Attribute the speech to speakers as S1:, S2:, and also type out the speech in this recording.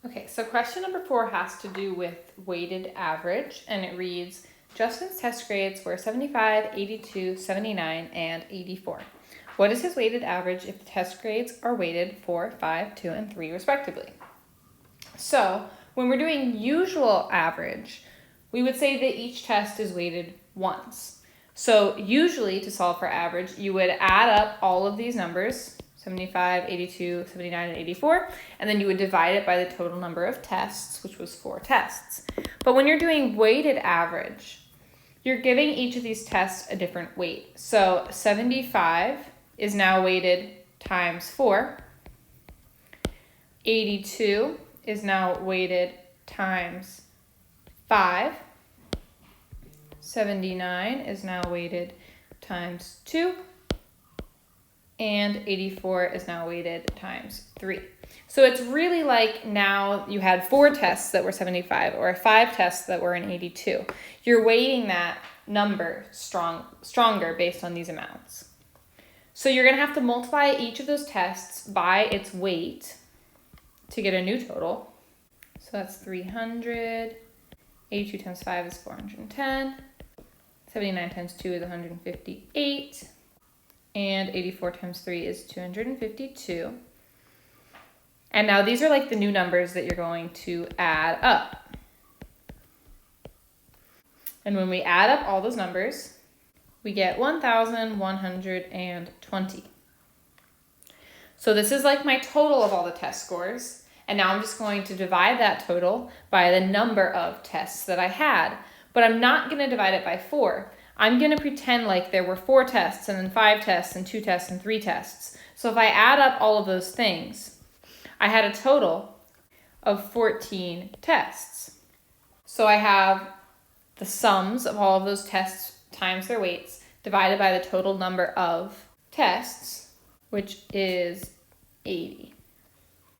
S1: Okay, so question number 4 has to do with weighted average, and it reads, Justin's test grades were 75, 82, 79, and 84. What is his weighted average if the test grades are weighted 4, 5, 2, and 3 respectively? So when we're doing usual average, we would say that each test is weighted once. So usually to solve for average, you would add up all of these numbers, 75, 82, 79, and 84, and then you would divide it by the total number of tests, which was 4 tests. But when you're doing weighted average, you're giving each of these tests a different weight. So 75 is now weighted times 4. 82 is now weighted times 5. 79 is now weighted times 2. And 84 is now weighted times 3. So it's really like now you had 4 tests that were 75 or 5 tests that were an 82. You're weighting that number stronger based on these amounts. So you're going to have to multiply each of those tests by its weight to get a new total. So that's 300. 82 times 5 is 410. 79 times 2 is 158. And 84 times 3 is 252. And now these are like the new numbers that you're going to add up. And when we add up all those numbers, we get 1,120. So this is like my total of all the test scores. And now I'm just going to divide that total by the number of tests that I had. But I'm not going to divide it by 4. I'm going to pretend like there were 4 tests and then 5 tests and 2 tests and 3 tests. So if I add up all of those things, I had a total of 14 tests. So I have the sums of all of those tests times their weights divided by the total number of tests, which is 80.